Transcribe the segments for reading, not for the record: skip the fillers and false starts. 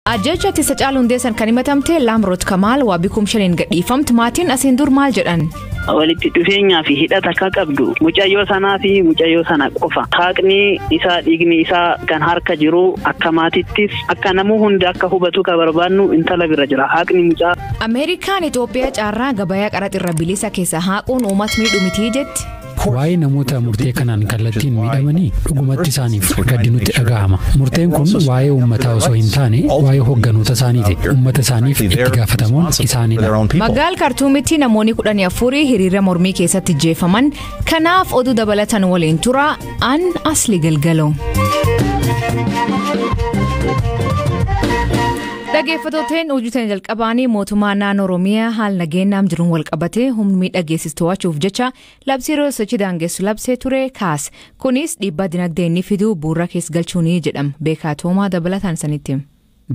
Ajajja ittisa Hacaaluu Hundeessan kan himatamte Lamroot Kamaal waabikum shaniin gadhiifamti maatiin asiin dur maal jedhan? Walitti dhufeenyaa fi hidhata akka qabdu mucayyoo sanaa fi mucayyoo sana qofa. Haaqni isaa dhiigni isaa kan harka jiru akka maatittis akka namuu hundi akka hubatu ka barbaannu intala bira jira. Haaqni mucaa. Ameerikaan Itoophiyaa caarraa gabayaa qaraxirra bilisa keessa haaquun uummata miidhu mitii jetti. Waa'ee namoota murtee kanaan kallattiin miidhamanii dhugumatti isaaniif gaddi nutti dhaga'ama. Murteen kun waa'ee uummataa osoo hin taane waa'ee hogganoota isaaniiti. Uummata isaaniif itti gaafatamuun isaaniidha. Magaal Kaartuumitti namoonni 14 hiriira mormii keessatti jeefaman. Kanaaf oduu dabalatan waliin tura an Asli Galgaloo. Dhaggeeffattoonni hojjetan jalqabaanii mootummaa naannoo Oromiyaa haal nageenyaam jiruun wal qabatee humni miidhageessis to'achuuf jecha labsii yeroo sochii daangessu labsee ture kaas. Kunis dhiibbaa dinagdee inni fidu bu'uura keessa galchuuni jedhama. Beekaa Toomaa dabalataan sanitti.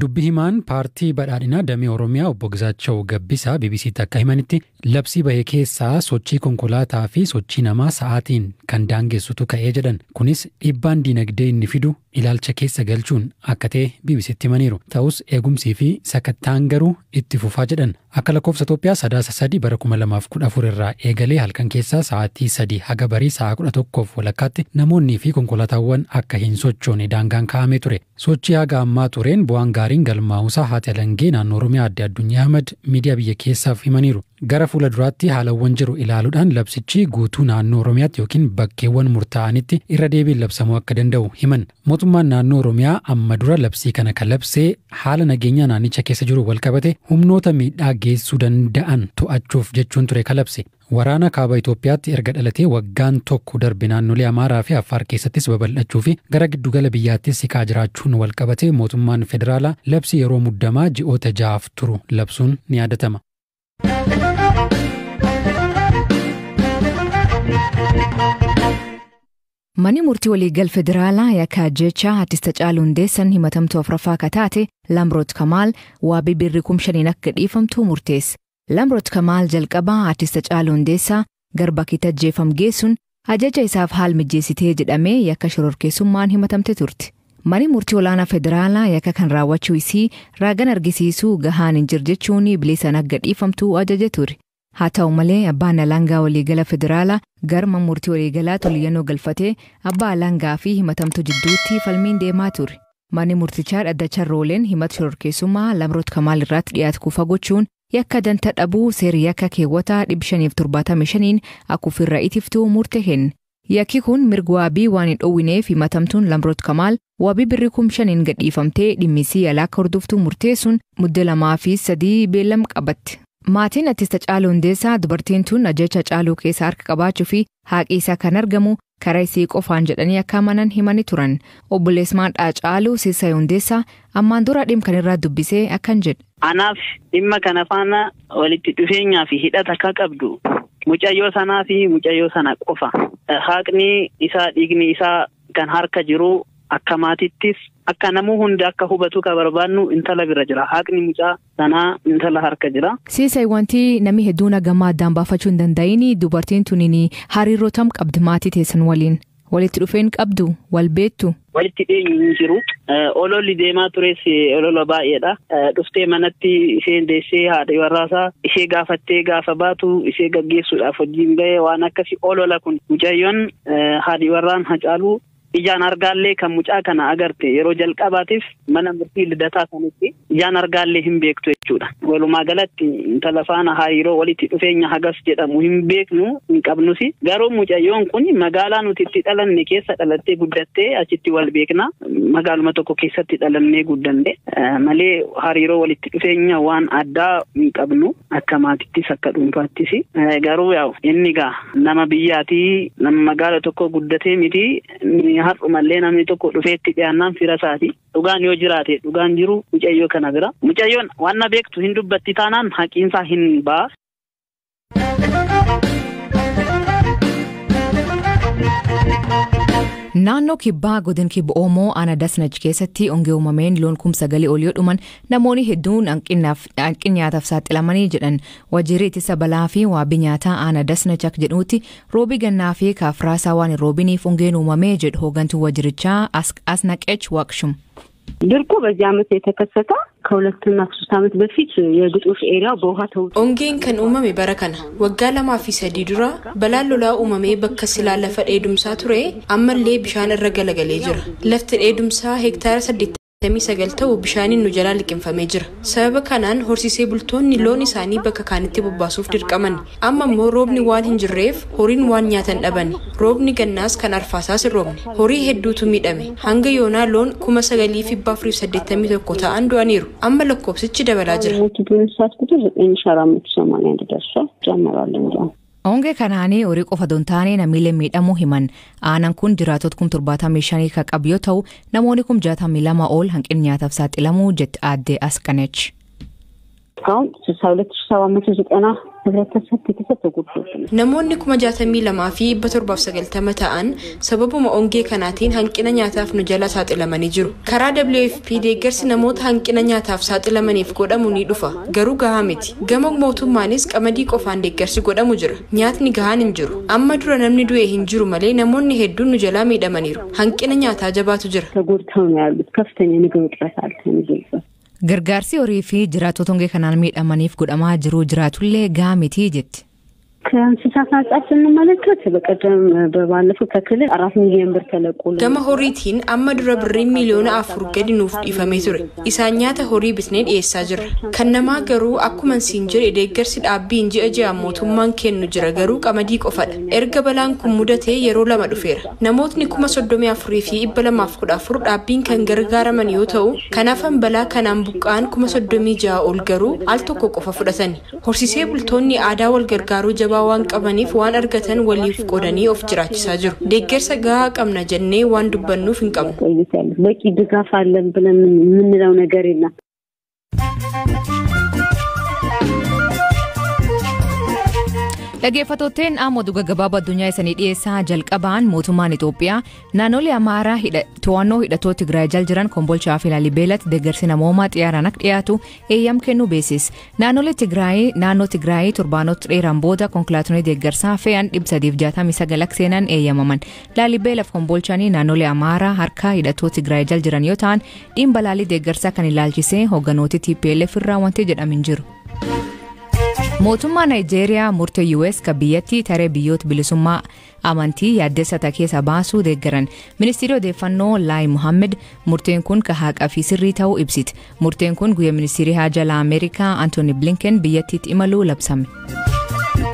Dubbi himaan paartii badhaadhinaa damee Oromiyaa obbo Gizaachoo Gabbisaa BBC'tti akka himanitti labsii bahee keessaa sochii konkolaataa fi sochii namaa sa'aatiin kan daangessutu ka'ee jedhan. Kunis dhiibbaan dinagdee inni fidu ilaalcha keessa galchuun akka ta'e BBC'tti himaniiru. Ta'us eegumsii fi sakattaan garuu itti fufaa jedhan. Akka lakkoofsa Itoophiyaa sadaasa 3 bara 2014 irraa eegalee halkan keessaa sa'aatii 3 haga barii sa'a 11 walakkaatti namoonnii fi konkolaataawwan akka hin sochoone daangaan kaa'amee ture. Sochii haga ammaa tureen bu'aan gaariin galmaa'uusaa haati alangee naannoo Oromiyaa Aadde Addunyaa Ahmad miidiyaa biyya keessaaf himaniiru. Gara fuula duraatti haalawwan jiru ilaaluudhaan labsichi guutuu naannoo Oromiyaatti yookiin bakkeewwan murtaa'anitti irra deebiin labsamuu akka danda'u himan. Mootummaan naannoo Oromiyaa amma dura labsii kana kan labsee haala nageenyaa naannicha keessa jiru wal qabate humnoota miidhaa geessuu danda'an to'achuuf jechuun ture kalabse. Waraana kaaba Itoophiyaatti erga dhalatee waggaan tokko darbe naannolee Amaaraa fi Affaar keessattis babal'achuu fi gara giddugala biyyaattis siqaa jiraachuun wal qabate mootummaan federaalaa labsii yeroo muddamaa ji'oota 6 turu labsuun ni yaadatama. Mani murtii waliigal federaalaa yakka jecha artist Hacaaluu Hundeessan himatamtuu afraffaa kataate Lamroot Kamaal waabii birrii 5,000 akka dhiifamtu murteesse. Lamroot Kamaal jalqabaa artist Hacaaluu Hundeessaa garba kita jeefam geessuun ajaja isaaf haal mijeessitee jedhamee yakka shororkeessummaan himatamte turte. Mani murtii olaanaa federaalaa yakka kan raawwachuu isii raagan argisiisuu gahaan hin jirjechuun bilisan akka dhiifamtu ajaje ture. Haa ta'u malee abbaan alangaa waliigala federaalaa garma murtii waliigalaa toliyyannoo galfatee abbaa alangaa fi himatamtu jidduutti falmiin deemaa ture. Mani murtichaa dhaddacha rooleen himata shororkeessummaa Lamroot Kamaal irratti dhiyaatu kufa gochuun yakka danta dhabuu seerii yakka keewwataa 575 akka ofirra itiftuu murte kenne. Yakki kun mirga waabii waan hin dhowwineef himatamtuun Lamroot Kamaal waabii birrii 5,000 gadhiifamtee dhimmisii alaa akka hordoftuu murteessuun muddee 2 fi 3 beellam qabatte. Maatiin artist Hacaaluu Hundeessaa dubartiin tun ajaja Hacaaluu keessa harka qabaachuu fi haaqi isaa kan argamu karaa isii qofaan jedhanii akka amanan himanii turan. Obboleesmaan Hacaaluu Siisay Hundeessaa ammaan dura dhimma kan irraa dubbisee akkan jedhe. Anaaf dhimma kana faana walitti dhufeenyaa fi hidhata akka qabdu mucayyoo sanaa fi mucayyoo sana qofa. Haaqni isaa dhiigni isaa kan harka jiru akka maatittis akka namuu hundi akka hubatu ka barbaannu intala bira jira. Haaqni mucaa sanaa intala harka jira. Siisay wanti namni hedduun gamaa addaan baafachuu hin danda'ini dubartiin tunini hariiroo tam qabdi maatii teessan waliin walitti dhufeen qabdu wal beektu. Walitti dhiyeenyu hin jiru. Ololli deemaa tures olola baay'eedha. Dhuftee manatti isheen deessee haadha warraasaa ishee gaafattee gaafa baatu ishee gaggeessuudhaaf hojiin bahee waan akkasii olola kun mucayyoon haadhi warraan Hacaaluu ijaan argaallee kan mucaa kana agarte yeroo jalqabaatiif mana murtii lidataa sanitti ijaan argaallee hin beektu jechuudha. Walumaa galatti intala faana hariiroo walitti dhufeenya hagas jedhamu hin beeknu hin qabnusi. Garuu mucayyoon kun magaalaa nuti itti dhalanne keessa dhalattee guddattee achitti wal beekna. Magaaluma tokko keessatti dhalannee guddanne malee hariiroo walitti dhufeenya waan addaa hin qabnu akka maatittis akka dhuunfaattis. Garuu inni gaa nama biyyaatii nama magaala tokko guddatee miti har'umallee namni tokko dhufeetti dhiyaannaan fira isaati. Dhugaan yoo jiraate dhugaan jiru mucayyoo kana bira. Mucayyoon waan na beektu hin dubbatti taanaan haqiinsaa hin ba'a. Naannoo kibbaa godin kibba Oomoo ana Dasnach keessatti ongee uumameen loon 9,000 ol yoo dhuman namoonni hedduun hanqina nyaataaf saaxilamanii jedhan waajjirri ittisa balaa fi waabii nyaataa ana Dasnach akka jedhuutti roobii gannaa fi kaafraasaa waan roobiniif ongeen uumamee jedhu hoogantuu waajjirichaa Asnaqech Waaqshum. ድርቁ በዚህ ዓመት የተከሰተ ከሁለትና ሶስት ዓመት በፊት የግጦሽ ኤሪያው በውሃ ተውጦ ኦንጌን ከን ኡመሜ በረከና ወጋ ለማፊ ሰዲ ዱራ በላሎላ ኡመሜ በከስላለ ፈዴ ዱምሳ ቱሬ አመሌ ቢሻን ረገለገሌ ጅራ ለፍት ዱምሳ ሄክታር 8 ሰገልተው ቢሻኒን ነው ጀላል ቅንፈሜ ጅራ ሰበብ ካናን ሆርሲሴ ቡልቶን ሎኒ ሳኒ በከካንቲ በባሱፍ ድርቀመን አማሞ ሮብኒ ዋን እንጅሬፍ ሆሪን ዋን ኛተን ደበን ሮብኒ ገናስ ከናርፋሳስ ሮብኒ ሆሪ ሄዱቱ ሚደሜ ሃንገ ዮና ሎን ኩመ ሰገሊ ፊ ባፍሪ 8 ተኮታ አንዱ አኒሩ አመለኮብስች ደበላ ጅራ ቱንሳት ኩቱ 9481 ደርሷል ጀመራል እንጂ Onge kanaanii horii qofa dontaane namiilee miidhamuu himan aanan kun jiraatota 75 ka qabu yoo ta'u namoonni 62 ol hanqina nyaataaf saaxilamuu jetti aadde Asqanech. Kaun 62790 namoonni 62 fi 790 ta'an sababuma ongee kanaatiin hanqina nyaataaf nu jala saaxilamanii jiru. Karaa WFP deeggarsi namoota hanqina nyaataaf saaxilamaniif godhamu ni dhufa. Garuu gahaa miti. Gama mootummaanis qamadii qofaan deeggarsi godhamu jira. Nyaatni gahaan hin jiru. Amma dura namni du'e hin jiru malee namoonni hedduun nu jalaa miidhamaniiru. Hanqina nyaataa jabaatu jira. Gargaarsi horii fi jiraatota ongee kanaan miidhamaniif godhamaa jiru jiraatullee gahaa miti jetti. ከእንስሳት አንጻር ስንመለከት በቀደም በባለፈው ከክልል 4 ሚሊዮን ብር ተለቆለ ገማ ሆሪቲን አመድረ ብር ሚሊዮን አፍሩ ገዲኑፍ ዲፈሜ ቱሬ ኢሳኛተ ሆሪ ብትኔን ኤሳ ጅራ ከነማ ገሩ አኩመን ሲንጀር የደገርሲ ዳቢ እንጂ እጂ አሞቱማን ከኑ ጅራ ገሩ ቀመዲ ቆፈደ ኤርገ በላን ኩሙደቴ የሮ ለማዱፌር ነሞትኒ ኩመ ሶዶሚ አፍሪ ፊ ይበለም አፍቁዳ አፍሩ ዳቢን ከንገርጋራመን ይወተው ከናፈን በላ ከናም ቡቃን ኩመ ሶዶሚ ጃ ኦልገሩ አልቶኮ ቆፈ ፍደሰኒ ሆርሲሴ ቡልቶኒ አዳ ወልገርጋሩ ጀባዋን ቀበኒፍ ዋን አርገተን ወሊፍ ቆደኒ ኦፍ ጅራችሳ ጅሩ ደገርሰ ጋ ቀምና ጀኔ ዋን ዱበኑፍ እንቀም በቂ ድጋፍ አለን ብለን ምንለው ነገር የለም Dhaggeeffattoonni ammoo gabaabaa addunyaa isanii dhiyeessaa jalqabaan mootummaan Itoophiyaa naannolee Amaaraa to'annoo hidhattoota Tigraay jala jiran Kombolchaa fi Laalibeelatti deeggarsi namoomaa xiyyaaraan akka dhiyaatu eeyyam kennuu beeksise. Naannoo Tigraay torbaanota dheeraan booda konkolaattonni deeggarsaa fe'an 369 seenan eeyyamaman. Laalibeelaa fi Kombolchaan naannolee Amaaraa harka hidhattoota Tigraay jala jiran yoo ta'an dhimma balaalii deeggarsaa kan ilaalchisee hoogganooti TPLF irraa wanti jedhamin jiru. Mootummaa Nigeeriyaa murtee US ka biyyattii taree biyyoota bilisummaa amantii yaaddessata keessa baasuu deeggaran. Ministeerri odeeffannoo Laayi Muhammed murteen kun ka haqaa fi sirrii ta'uu ibsite. Murteen kun guyyaa ministeerri haajala Ameerikaa Anthony Blinken biyyattiitti imaluu labsame.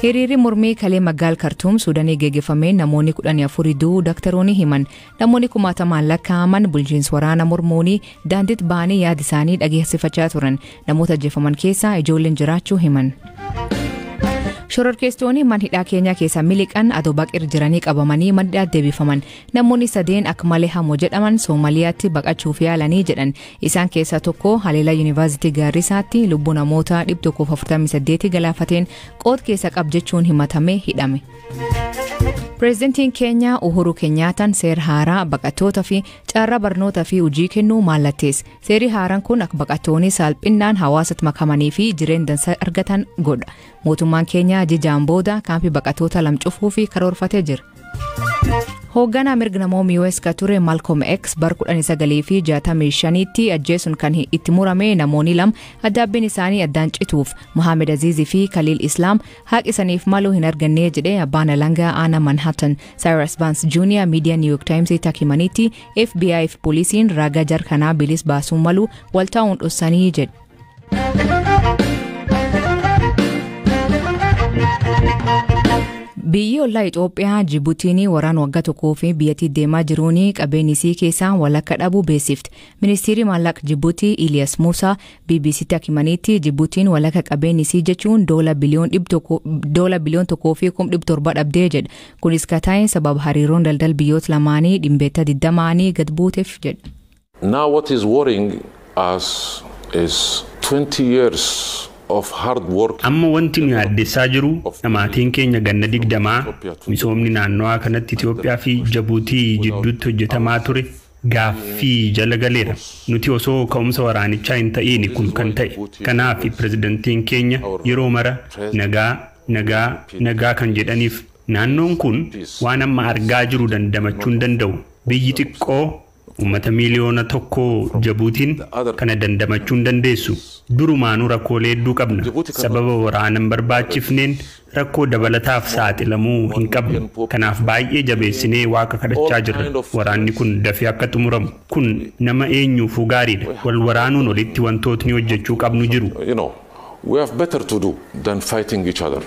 Hiriirri mormii kalee magaal Kartuum Suudanii geggeeffameen namoonni 14 du'uu daktaroonni himan. Namoonni 10,000 lakkaa'aman bulchiinsa waraana mormuunii daandiitti ba'anii yaada isaanii dhageessifachaa turan. Namoota ajjeefaman keessaa ijoolleen jiraachuu himan. Shororkeessitoonni mana hidhaa Keenyaa keessa miliqan adoo baqir jiranii qabamanii madda deebifaman. Namoonni 3 akka malee hamoo jedhaman Soomaaliyaatti baqachuuf yaalanii jedhan. Isaan keessaa tokko Haleelaa Yuunivarsiitii Gaarrisaatti lubbuu namoota 148 galaafateen qood keessa qabjechuun himatamee hidhame. Pireezidantiin Keenyaa Uhuru Keenyaataan seera haaraa baqattoota fi carraa barnootaa fi hojii kennuu mallatteesse. Seerri haaraan kun akka baqattoonni salphinaan hawaasatti makamanii fi jireenya dansaa argatan godha. Mootummaan Keenyaa jijaan booda kaampii baqattoota lamcufuu fi karoorfatee jira. Hoogganaa mirga namoota US ka ture Malcolm X bar 1965tti ajjeesuun kan itti murame namoonni lama addaabbiin isaanii addaan cituuf Mohamed Azizi fi Khalil Islam haqisaniif maluu hin arganne jedhee abbaan alangaa aanaa Manhattan Cyrus Vance Jr. Media New York Times takimanitti FBI fi poolisiin ragaa jarkanaa bilis baasuun maluu waltaa'uun dhossanii jedhe. Biyyi ollaa Itoophiyaa Jibuutiin waraan waggaa tokkoo fi biyyattii deemaa jiruun qabeenyisii keessaa walakka dhabuu beeksifte. Ministeerri maallaqa Jibuutii Ilias Muusaa BBC'tti himanitti Jibuutiin walakka qabeenyisii jechuun $1 biliyoon 1.7 dhabdee jedha. Kunis kataa'een sababa hariiroon daldala biyyoota lamaanii dhimbeetta 20 gad buuteef jedha. Now what is worrying us is 20 years of hard work. Amma wanti nu yaaddeessaa jiru dhamaatiin keenya ganna 20 misoomni naannoo kanatti Itoophiyaa fi Jibuutii jidduutti hojjetamaa ture gaaffii jala galeera. Nuti osoo ka'umsa waraanichaa hin ta'in kun kan ta'e. Kanaaf pireezidantiin keenya yeroo mara nagaa kan jedhaniif naannoon kun waan amma argaa jiru dandamachuu hin danda'u. Biyyi xiqqoo Uummata miliyoona tokko Jabuutiin kana dandamachuu hin dandeessu. Durumaanuu rakkoolee hedduu qabna. Sababa waraana hin barbaachifneen rakkoo dabalataaf saaxilamuu hin qabnu. Kanaaf baay'ee jabeessinee waaqa kadhachaa jirra. Waraanni kun dafee akka xumuramu. Kun nama eenyuufuu gaariidha. Wal waraanuun olitti wantootni hojjechuu qabnu jiru. We have better to do than fighting each other.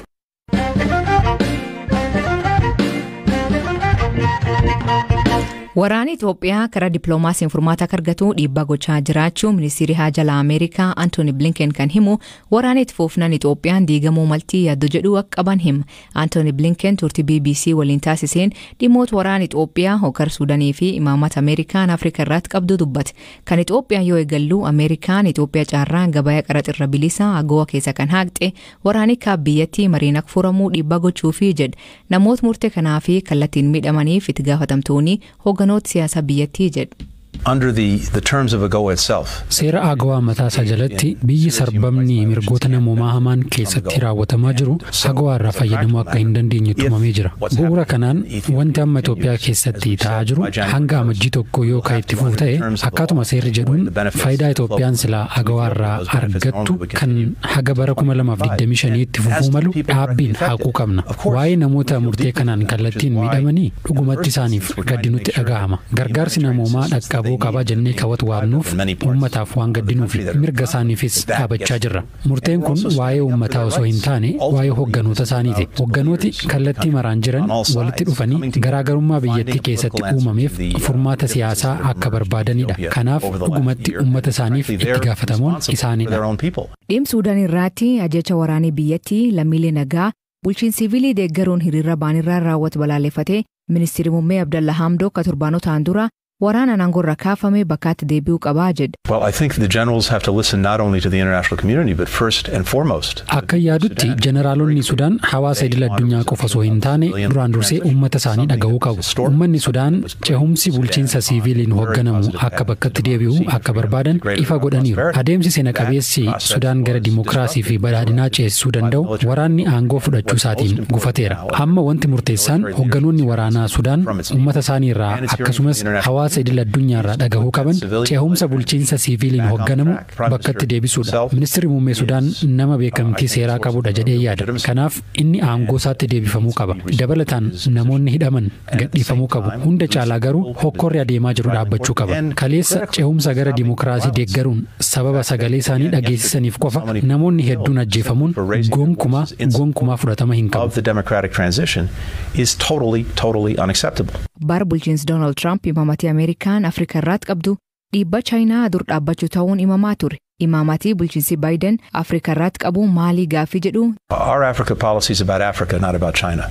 Waraanni Itoophiyaa karaa dippiloomaasiin furmaata argatu dhiibbaa gochaa jiraachuu ministeerri haajaa Ameerikaa Anthony Blinken kan himu waraanni itti fufnaan Itoophiyaan diigamuu maltii yaaddu jedhu akka qaban hima. Anthony Blinken turtii BBC waliin taasiseen dhimmoota waraana Itoophiyaa hookkara Suudaanii fi imaammata Ameerikaan Afrikaa irratti qabdu dubbate. Kan Itoophiyaan yoo eegallu Ameerikaan Itoophiyaa caarraan gabaa qaraxirra bilisa AGOA keessa kan haaqxe waraanni biyyattii mariin akka furamuu dhiibbaa gochuufi jedhe. Namoota murtee kanaa fi kallattiin miidhamaniif itti gaafatamtoonni hogganoota siyaasaa biyyattii jedhe. Under the terms of AGOA itself. Seera AGOA mataasaa jalatti biyyi sarbamni mirgoota namoomaa hamaan keessatti raawwatamaa jiru AGOA irraa fayyadamuu akka hin dandeenye tumamee jira. Bu'uura kanaan wanti amma Itoophiyaa keessatti ta'aa jiru hanga amajjii tokko yoo kan itti fufu ta'e akkaatuma seerri jedhuun faayidaa Itoophiyaan silaa AGOA irraa argattu kan haga bara 2025 itti fufuu malu dhaabbiin haquu qabna. Waa'ee namoota murtee kanaan kallattiin miidhamanii dhugumatti isaaniif gaddi nutti dhagahama. Gargaarsi namoomaa dhaqqabuu qaba jennee kawwatu waamnuuf uummataaf waan gaddinuuf mirga isaaniifis dhaabachaa jirra. Murteen kun waa'ee uummataa osoo hin taane waa'ee hogganoota isaaniiti. Hogganooti kallattii maraan jiran walitti dhufanii garaagarummaa biyyattii keessatti uumameef furmaata siyaasaa akka barbaadanidha. Kanaaf dhugumatti uummata isaaniif itti gaafatamuun isaanidha. Dhimma Suudaan irratti ajjecha waraanii biyyattii lammiilee nagaa bulchiinsa siviilii deeggaruun hiriira baanirraa raawwatu balaaleffatee ministeerri muummee Abdalla Hamdok torbanotaan dura waraana aangorra kaafame bakkaatti deebi'uu qabaa jedhe. Well, I think the generals have to listen not only to the international community but first and foremost. Akka yaadutti jeneraalonni Sudaan hawaasa idil addunyaa qofa osoo hin taane duraan dursee uummata isaanii dhaga'uu qabu. Uummanni Sudaan cehumsi bulchiinsa siviiliin hoogganamu akka bakkatti deebi'u akka barbaadan ifa godhaniiru. Adeemsi seena qabeessi Sudaan gara dimokiraasii fi badhaadhinaa ceesisuu danda'u waraanni aangoo fudhachuu isaatiin gufateera. Amma wanti murteessaan hoogganoonni waraanaa Sudaan uummata isaanii irraa akkasumas hawaasa idil addunyaa irraa dhagahuu qaban cehumsa bulchiinsa siviiliin hoogganamu bakkatti deebisuudha. Ministeerri muummee Sudaan nama beekamtii seeraa qabudha jedhee yaada. Kanaaf inni aangoo isaatti deebifamuu qaba. Dabalataan namoonni hidhaman gadhiifamuu qabu. Hunda caalaa garuu hokkorri adeemaa jiru dhaabbachuu qaba. Kaleessa cehumsa gara dimokiraasii deeggaruun sababa sagalee isaanii dhageessisaniif qofa namoonni hedduun ajjeefamuun gonkumaa fudhatama hin qabu. The democratic transition is totally unacceptable. Bara bulchiinsi Donald Trump imaamatii Ameerikaan Afrikaa irratti qabdu dhiibba Chaayinaa dur dhaabbachuu ta'uun imamaa ture. Imaamatii bulchiinsi Biden Afrikaa irratti qabu maalii gaaffii jedhu. Our Africa policy is about Africa, not about China.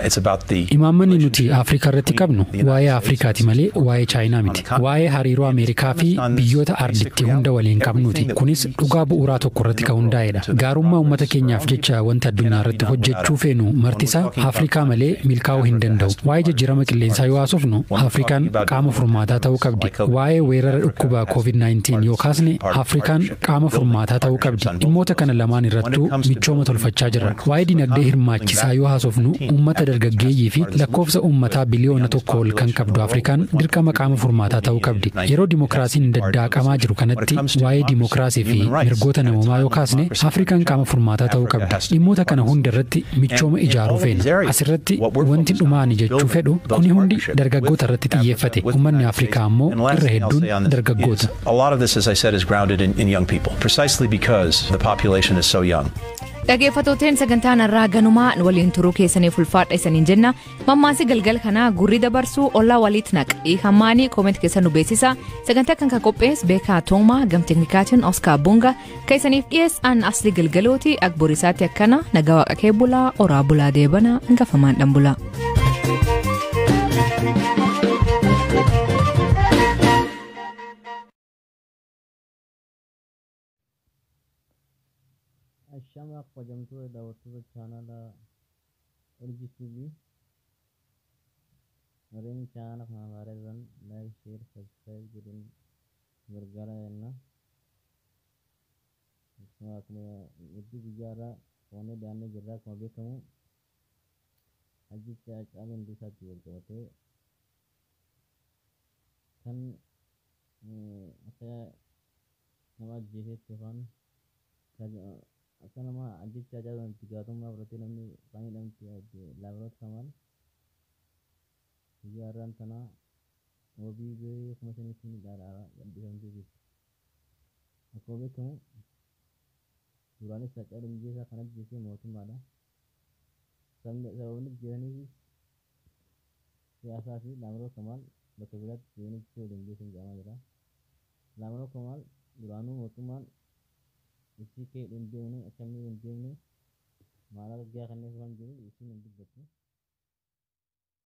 It's about the Imaammanni nuti Afrikaa irratti qabnu waa'ee Afrikaati malee waa'ee Chaayinaa miti. Waa'ee hariiroo Ameerikaa fi biyyoota arditti hunda waliin qabnuti. Kunis dhugaa bu'uuraa tokko irratti kan hundaa'edha. Gaarummaa uummata keenyaaf jecha wanti addunyaa irratti hojjechuu feenu martisaa Afrikaa malee milkaa'uu hin danda'u. Waa'ee jijjiirama qilleensaa yoo haasofnu Afrikaan qaama furmaataa ta'uu qabdi. Waa'ee weerara dhukkuba COVID-19 yoo kaasne Afrikaan qaama furmaataa ta'uu qabdi. Dhimmoota kana lamaan irrattuu michooma tolfachaa jirra. Waa'ee dinagdee hirmaachisaa yoo haasofnu uummata dargaggeeyyii fi lakkoofsa uummataa biliyoona tokko ol kan qabdu Afrikaan dirqama qaama furmaataa ta'uu qabdi. Yeroo dimokiraasiin daddaqamaa jiru kanatti waa'ee dimokiraasii fi mirgoota namoomaa yoo kaasne Afrikaan qaama furmaataa ta'uu qabdi. Dhimmoota kana hunda irratti michooma ijaaruu feena. Asirratti wanti dhumaani jechuu fedhu kuni hundi dargaggoota irratti xiyyeeffate. Uummanni Afrikaa ammoo irra hedduun dargaggoota. A lot of this, as I said, is grounded in young people, precisely because the population is so young. Dhaggeeffattooteen sagantaan irraa ganumaa waliin turuu keessaniif ulfaadha isaniin jenna. Mammaansi galgal kanaa gurri dabarsuu ollaa walitti naqii hammaanii kooment keessan nu beeksisa. Sagantaa kan qophees Beekaa Toomaa gam teknikaatiin Oskar Bunga keessaniif dhiyeessan asli galgalooti akborisaatti akkana nagaa waaqa kee bulaa oraa bulaa deebana hangafamaan dhan bulaa. Shama qajamtuu daawwattoota chaanala LGTV warreen chaanala kana barreessan like share subscribe godhuun gargaara jenna. Akkuma hedduu guyyaarraa wanni daannee jirraa akkuma beekamu ajjicha Haacaaluu Hundeessaatti wal qabatee kan akka nama ajjeesetti yookaan akka nama ajjechaa jaalatu gaatummaa fudhatee namni kan hidhamte Laamroot Kamaal guyyaa har'aan tanaa wabii birrii 5,000 dhaadhaa gadhiifamtee jirti. Akkuma beekamu duraanis Haacaaluu Hundeessaa kan ajjeese mootummaadha. Sababni jiraniifis siyaasaa fi Laamroot Kamaal bakka biraatti deemanitti waliin geessan jedhamaa jira. Laamroot Kamaal duraanuu mootummaan itti ka'ee hin deemne akkamii hin deemne maal argaa kanneen waan jiru isin hin dubbattu.